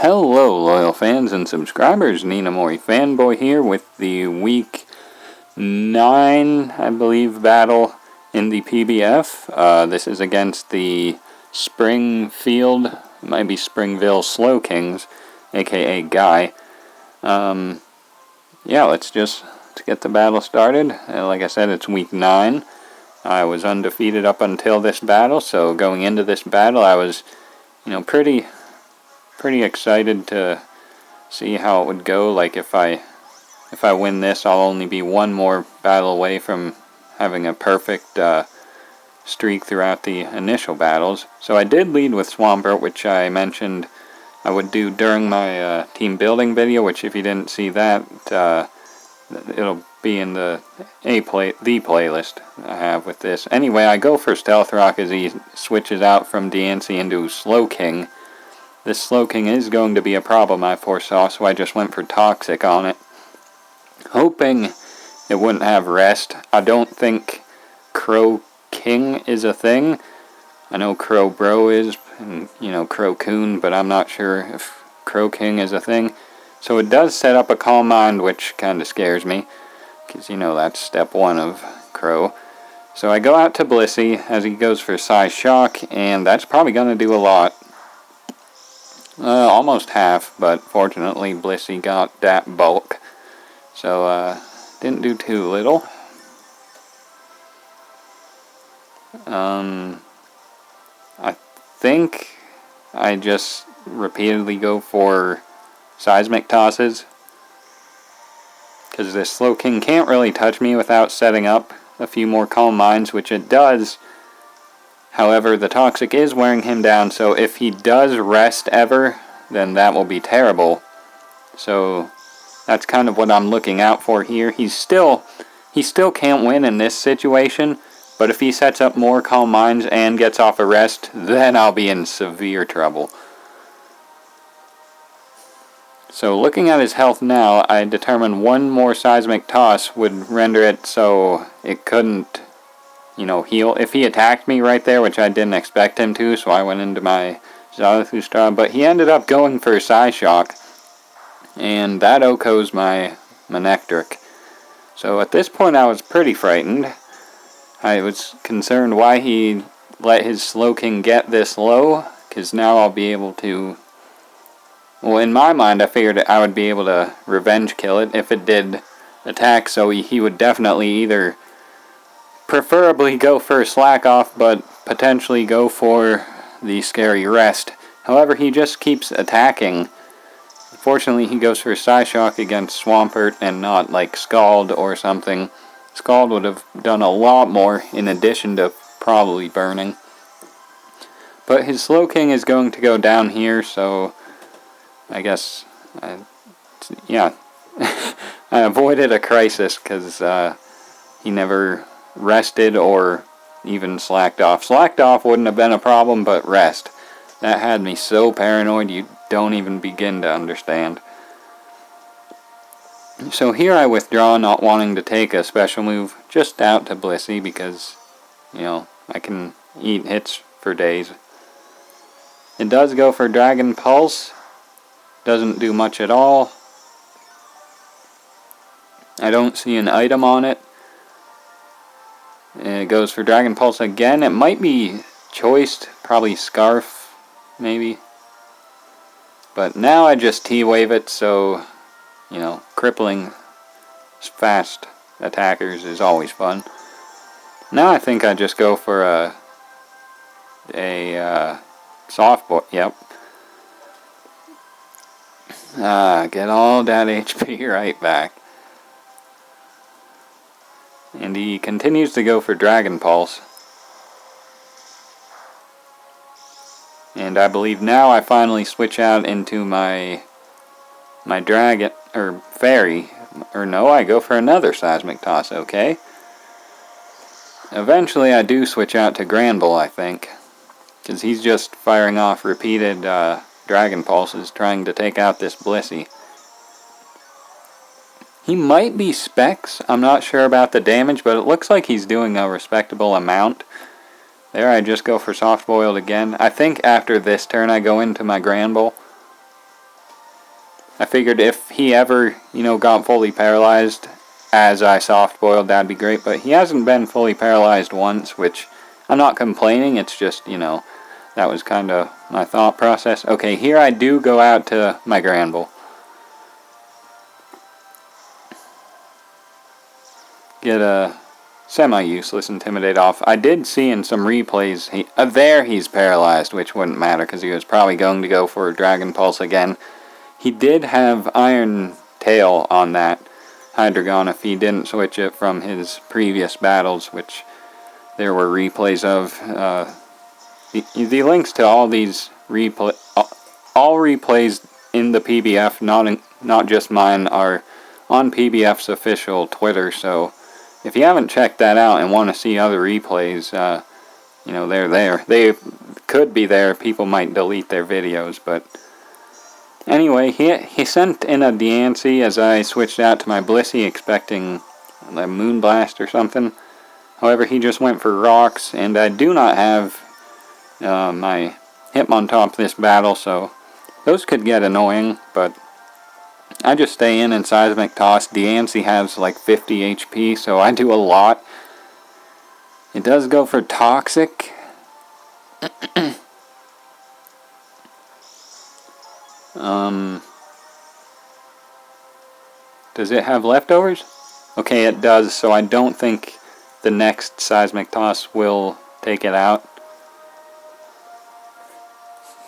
Hello, loyal fans and subscribers. Nina Mori Fanboy here with the Week 9, I believe, battle in the PBF. This is against the Springfield, maybe Springfield Slowkings, aka Guy. Let's get the battle started. Like I said, it's Week 9. I was undefeated up until this battle, so going into this battle, I was, pretty excited to see how it would go. Like if I win this, I'll only be one more battle away from having a perfect streak throughout the initial battles. So I did lead with Swampert, which I mentioned I would do during my team building video, which if you didn't see that, it'll be in the playlist I have with this. Anyway, I go for Stealth Rock as he switches out from DNC into Slowking. This Slowking is going to be a problem, I foresaw, so I just went for Toxic on it, hoping it wouldn't have Rest. I don't think Crow King is a thing. I know Crow Bro is, and Crow Coon, but I'm not sure if Crow King is a thing. So it does set up a Calm Mind, which kind of scares me, because that's step 1 of Crow. So I go out to Blissey as he goes for Psy Shock, and that's probably going to do a lot. Almost half, but fortunately Blissey got that bulk, so didn't do too little. I think I just repeatedly go for Seismic Tosses, because this Slowking can't really touch me without setting up a few more Calm Minds, which it does. However, the Toxic is wearing him down, so if he does rest ever, then that will be terrible. So that's kind of what I'm looking out for here. He still can't win in this situation, but if he sets up more Calm Minds and gets off a rest, then I'll be in severe trouble. So looking at his health now, I determined one more Seismic Toss would render it so it couldn't heal. If he attacked me right there, which I didn't expect him to, so I went into my Zarathustra, but he ended up going for Psy Shock, and that OHKO's my Manectric. So at this point I was pretty frightened. I was concerned why he let his Slowking get this low, because now I'll be able to... Well, in my mind I figured I would be able to revenge kill it if it did attack, so he would definitely either... preferably go for Slack Off, but potentially go for the Scary Rest. However, he just keeps attacking. Unfortunately, he goes for Psyshock against Swampert and not like Scald or something. Scald would have done a lot more in addition to probably burning. But his Slowking is going to go down here, so I guess, I avoided a crisis because he never rested or even slacked off. Slacked off wouldn't have been a problem, but rest. That had me so paranoid you don't even begin to understand. So here I withdraw, not wanting to take a special move, just out to Blissey because, I can eat hits for days. It does go for Dragon Pulse. Doesn't do much at all. I don't see an item on it. It goes for Dragon Pulse again. It might be choiced, probably Scarf, maybe. But now I just T-Wave it, so, crippling fast attackers is always fun. Now I think I just go for a soft boy. Yep. Get all that HP right back. And he continues to go for Dragon Pulse. And I believe now I finally switch out into my Dragon, or Fairy. Or no, I go for another Seismic Toss, okay. Eventually I do switch out to Granbull, I think. Because he's just firing off repeated Dragon Pulses, trying to take out this Blissey. He might be Specs. I'm not sure about the damage, but it looks like he's doing a respectable amount. There I just go for Soft Boiled again. I think after this turn I go into my Granbull. I figured if he ever, got fully paralyzed as I soft-boiled, that'd be great. But he hasn't been fully paralyzed once, which I'm not complaining. It's just, that was kind of my thought process. Okay, here I do go out to my Granville. Get a semi-useless Intimidate off. I did see in some replays, there he's paralyzed, which wouldn't matter because he was probably going to go for Dragon Pulse again. He did have Iron Tail on that Hydreigon if he didn't switch it from his previous battles, which there were replays of. The links to all these all replays in the PBF, not just mine, are on PBF's official Twitter, so if you haven't checked that out and want to see other replays, they're there. They could be there. People might delete their videos, but anyway, he sent in a Deancey as I switched out to my Blissey, expecting a Moonblast or something. However, he just went for Rocks, and I do not have my Hitmontop this battle, so those could get annoying, but I just stay in Seismic Toss. Deancey has like 50 HP, so I do a lot. It does go for Toxic. Does it have leftovers? Okay, it does, so I don't think the next Seismic Toss will take it out.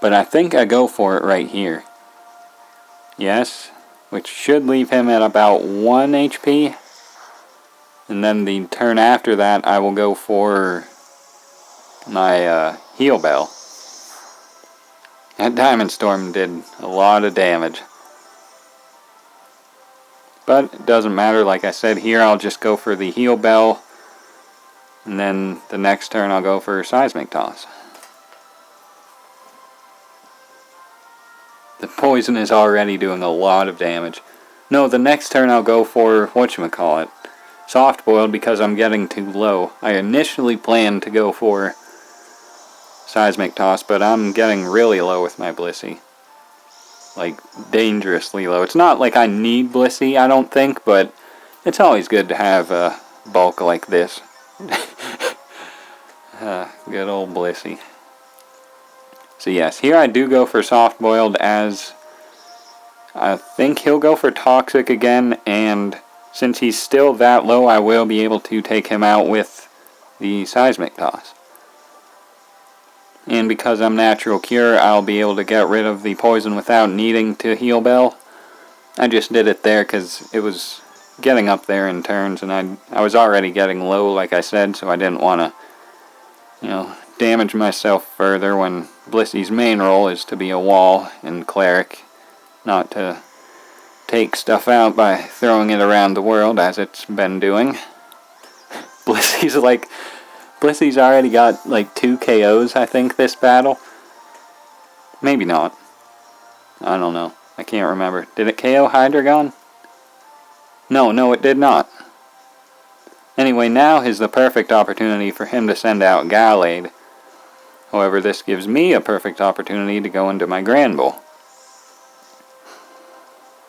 But I think I go for it right here. Yes, which should leave him at about 1 HP. And then the turn after that, I will go for my Heal Bell. That Diamond Storm did a lot of damage. But it doesn't matter, like I said, here I'll just go for the Heal Bell. And then the next turn I'll go for Seismic Toss. The poison is already doing a lot of damage. No, the next turn I'll go for, whatchamacallit, Soft Boiled because I'm getting too low. I initially planned to go for Seismic Toss, but I'm getting really low with my Blissey. Like, dangerously low. It's not like I need Blissey, I don't think, but it's always good to have a bulk like this. Good old Blissey. So yes, here I do go for Soft Boiled, as I think he'll go for Toxic again, and since he's still that low, I will be able to take him out with the Seismic Toss. And because I'm Natural Cure, I'll be able to get rid of the poison without needing to Heal Bell. I just did it there because it was getting up there in turns, and I was already getting low, like I said, so I didn't want to, damage myself further when Blissey's main role is to be a wall and Cleric, not to take stuff out by throwing it around the world as it's been doing. Blissey's already got like 2 KOs, I think, this battle. Maybe not. I don't know. I can't remember. Did it KO Hydreigon? No, it did not. Anyway, now is the perfect opportunity for him to send out Gallade. However, this gives me a perfect opportunity to go into my Granville.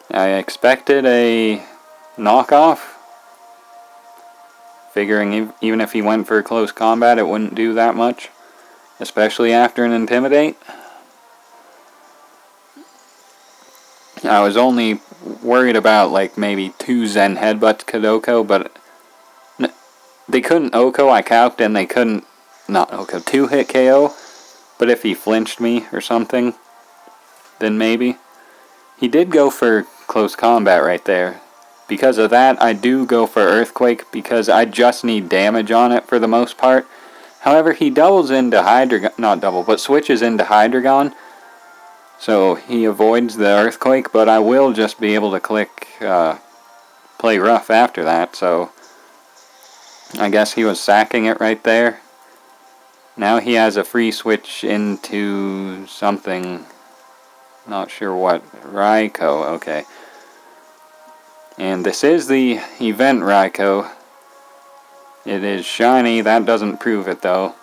I expected a knockoff, figuring even if he went for close combat, it wouldn't do that much, especially after an Intimidate. I was only worried about like maybe 2 Zen Headbutts could OHKO, but they couldn't OHKO. I calced and they couldn't, not OHKO, 2-hit KO, but if he flinched me or something, then maybe. He did go for close combat right there. Because of that, I do go for Earthquake because I just need damage on it for the most part. However, he doubles into Hydreigon, not double, but switches into Hydreigon. So he avoids the Earthquake, but I will just be able to click Play Rough after that, so I guess he was sacking it right there. Now he has a free switch into something, not sure what, Raikou, okay. And this is the event Raikou. It is shiny, that doesn't prove it though.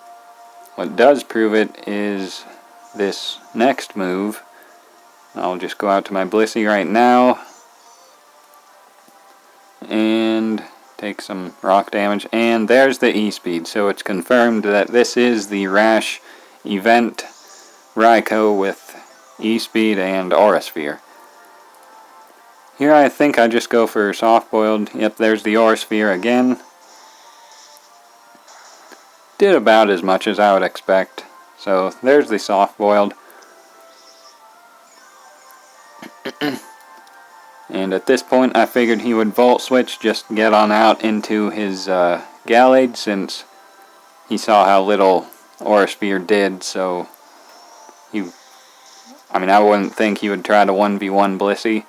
What does prove it is this next move. I'll just go out to my Blissey right now and take some rock damage, and there's the E-Speed. So it's confirmed that this is the Rash event Raikou with E-Speed and Aura Sphere. Here I think I just go for soft-boiled. Yep, there's the Aura Sphere again. Did about as much as I would expect. So there's the soft-boiled. And at this point I figured he would Volt Switch, just get on out into his Gallade, since he saw how little Aura Sphere did, so I wouldn't think he would try to 1v1 Blissey,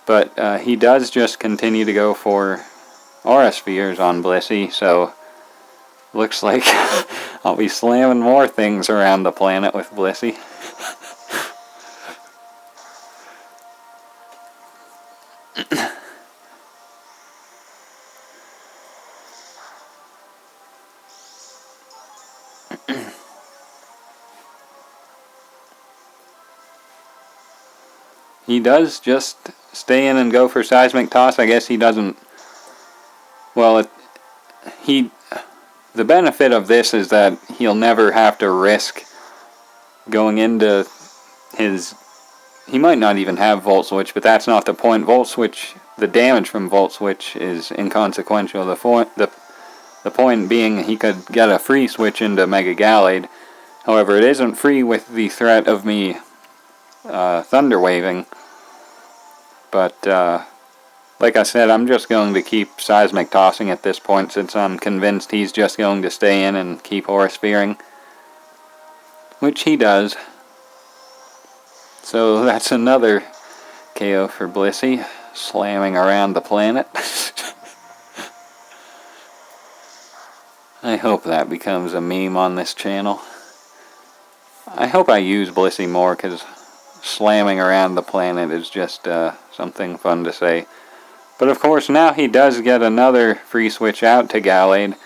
but he does just continue to go for Aura Spheres on Blissey, so looks like I'll be slamming more things around the planet with Blissey. He does just stay in and go for Seismic Toss. I guess he doesn't... Well, the benefit of this is that he'll never have to risk going into his... He might not even have Volt Switch, but that's not the point. Volt Switch, the damage from Volt Switch is inconsequential. The point being he could get a free switch into Mega Gallade. However, it isn't free with the threat of me Thunder Waving. But like I said, I'm just going to keep Seismic Tossing at this point, since I'm convinced he's just going to stay in and keep Aura Spearing, which he does. So that's another KO for Blissey, slamming around the planet. I hope that becomes a meme on this channel. I hope I use Blissey more, because slamming around the planet is just something fun to say. But of course now he does get another free switch out to Gallade,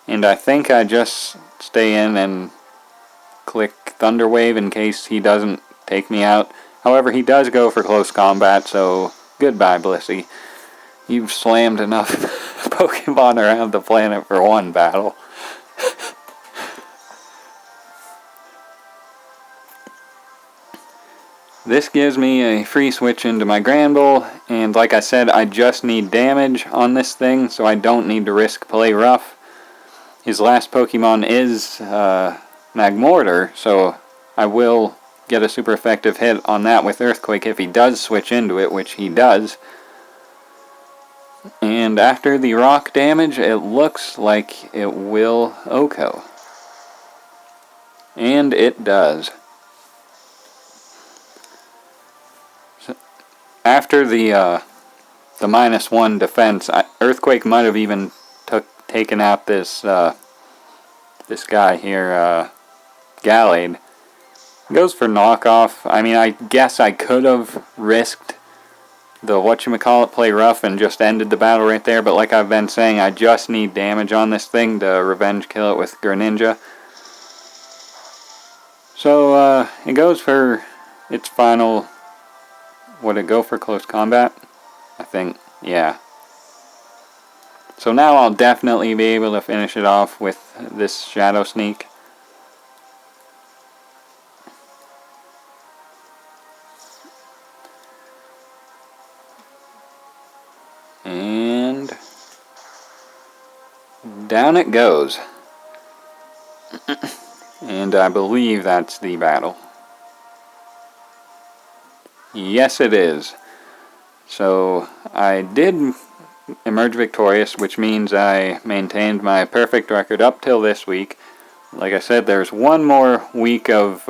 and I think I just stay in and click Thunder Wave in case he doesn't take me out. However, he does go for close combat, so goodbye Blissey. You've slammed enough Pokemon around the planet for one battle. This gives me a free switch into my Granbull, and like I said, I just need damage on this thing, so I don't need to risk Play Rough. His last Pokemon is Magmortar, so I will get a super effective hit on that with Earthquake if he does switch into it, which he does. And after the rock damage, it looks like it will OHKO. And it does. After the -1 defense, Earthquake might have even taken out this this guy here, Gallade. Goes for knockoff. I mean, I guess I could have risked the Play Rough and just ended the battle right there, but like I've been saying, I just need damage on this thing to revenge kill it with Greninja. So it goes for its final... Would it go for close combat? I think, yeah. So now I'll definitely be able to finish it off with this Shadow Sneak. And down it goes. And I believe that's the battle. Yes, it is. So I did emerge victorious, which means I maintained my perfect record up till this week. Like I said, there's one more week of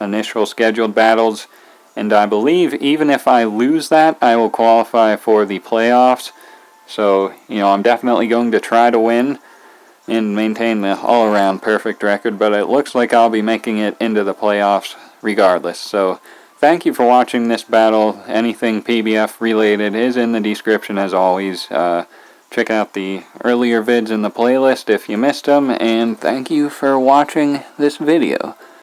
initial scheduled battles, and I believe even if I lose that, I will qualify for the playoffs. So, you know, I'm definitely going to try to win and maintain the all-around perfect record, but it looks like I'll be making it into the playoffs regardless. So thank you for watching this battle. Anything PBF related is in the description as always. Check out the earlier vids in the playlist if you missed them, and thank you for watching this video.